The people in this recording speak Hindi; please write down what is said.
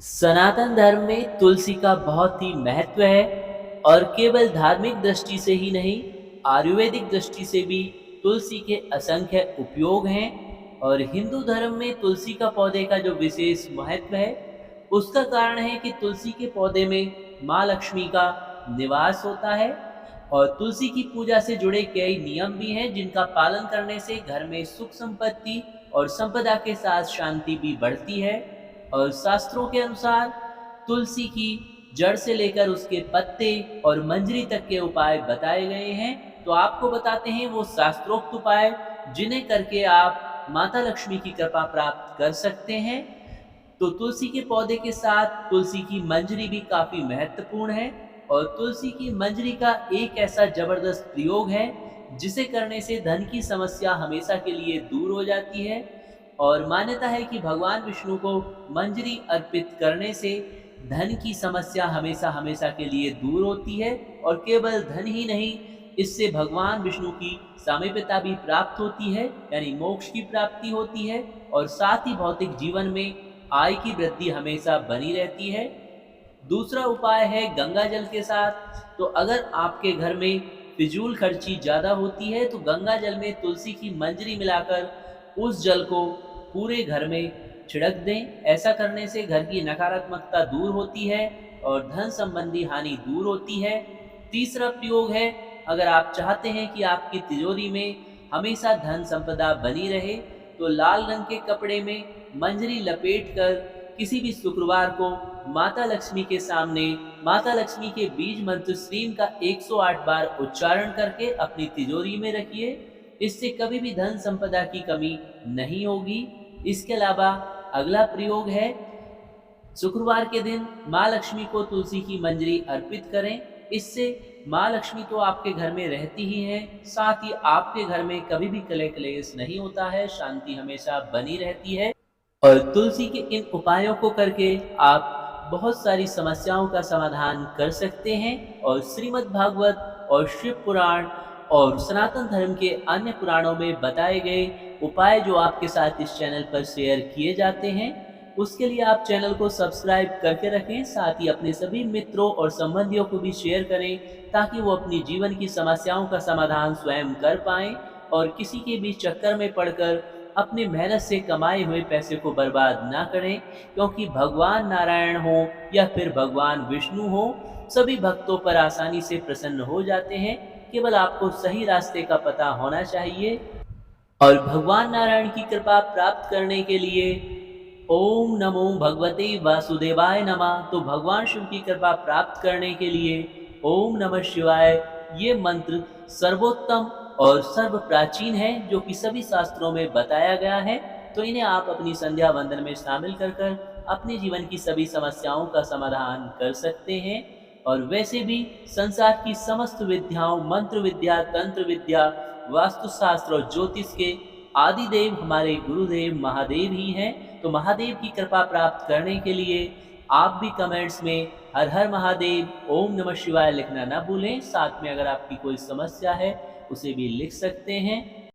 सनातन धर्म में तुलसी का बहुत ही महत्व है और केवल धार्मिक दृष्टि से ही नहीं, आयुर्वेदिक दृष्टि से भी तुलसी के असंख्य उपयोग हैं। और हिंदू धर्म में तुलसी का पौधे का जो विशेष महत्व है, उसका कारण है कि तुलसी के पौधे में माँ लक्ष्मी का निवास होता है। और तुलसी की पूजा से जुड़े कई नियम भी हैं, जिनका पालन करने से घर में सुख संपत्ति और संपदा के साथ शांति भी बढ़ती है। और शास्त्रों के अनुसार तुलसी की जड़ से लेकर उसके पत्ते और मंजरी तक के उपाय बताए गए हैं। तो आपको बताते हैं वो शास्त्रोक्त उपाय, जिन्हें करके आप माता लक्ष्मी की कृपा प्राप्त कर सकते हैं। तो तुलसी के पौधे के साथ तुलसी की मंजरी भी काफ़ी महत्वपूर्ण है। और तुलसी की मंजरी का एक ऐसा ज़बरदस्त प्रयोग है, जिसे करने से धन की समस्या हमेशा के लिए दूर हो जाती है। और मान्यता है कि भगवान विष्णु को मंजरी अर्पित करने से धन की समस्या हमेशा हमेशा के लिए दूर होती है। और केवल धन ही नहीं, इससे भगवान विष्णु की सामीप्यता भी प्राप्त होती है, यानी मोक्ष की प्राप्ति होती है। और साथ ही भौतिक जीवन में आय की वृद्धि हमेशा बनी रहती है। दूसरा उपाय है गंगा जल के साथ। तो अगर आपके घर में फिजूल खर्ची ज़्यादा होती है, तो गंगा जल में तुलसी की मंजरी मिलाकर उस जल को पूरे घर में छिड़क दें। ऐसा करने से घर की नकारात्मकता दूर होती है और धन संबंधी हानि दूर होती है। तीसरा प्रयोग है, अगर आप चाहते हैं कि आपकी तिजोरी में हमेशा धन संपदा बनी रहे, तो लाल रंग के कपड़े में मंजरी लपेटकर किसी भी शुक्रवार को माता लक्ष्मी के सामने माता लक्ष्मी के बीज मंत्र श्रीम का 108 बार उच्चारण करके अपनी तिजोरी में रखिए। इससे कभी भी धन संपदा की कमी नहीं होगी। इसके अलावा अगला प्रयोग है, शुक्रवार के दिन माँ लक्ष्मी को तुलसी की मंजरी अर्पित करें। इससे माँ लक्ष्मी तो आपके घर में रहती ही है, साथ ही आपके घर में कभी भी कलह क्लेश नहीं होता है, शांति हमेशा बनी रहती है। और तुलसी के इन उपायों को करके आप बहुत सारी समस्याओं का समाधान कर सकते हैं। और श्रीमद् भागवत और शिव पुराण और सनातन धर्म के अन्य पुराणों में बताए गए उपाय जो आपके साथ इस चैनल पर शेयर किए जाते हैं, उसके लिए आप चैनल को सब्सक्राइब करके रखें। साथ ही अपने सभी मित्रों और संबंधियों को भी शेयर करें, ताकि वो अपनी जीवन की समस्याओं का समाधान स्वयं कर पाएं और किसी के भी चक्कर में पड़कर अपनी मेहनत से कमाए हुए पैसे को बर्बाद ना करें। क्योंकि भगवान नारायण हो या फिर भगवान विष्णु हो, सभी भक्तों पर आसानी से प्रसन्न हो जाते हैं। केवल आपको सही रास्ते का पता होना चाहिए। और भगवान नारायण की कृपा प्राप्त करने के लिए ओम नमो भगवते वासुदेवाय नमः। तो भगवान शिव की कृपा प्राप्त करने के लिए ओम नमः शिवाय, ये मंत्र सर्वोत्तम और सर्व प्राचीन है, जो कि सभी शास्त्रों में बताया गया है। तो इन्हें आप अपनी संध्या वंदन में शामिल कर कर अपने जीवन की सभी समस्याओं का समाधान कर सकते हैं। और वैसे भी संसार की समस्त विद्याओं, मंत्र विद्या, तंत्र विद्या, वास्तुशास्त्र और ज्योतिष के आदि देव हमारे गुरुदेव महादेव ही हैं। तो महादेव की कृपा प्राप्त करने के लिए आप भी कमेंट्स में हर हर महादेव, ओम नमः शिवाय लिखना ना भूलें। साथ में अगर आपकी कोई समस्या है, उसे भी लिख सकते हैं।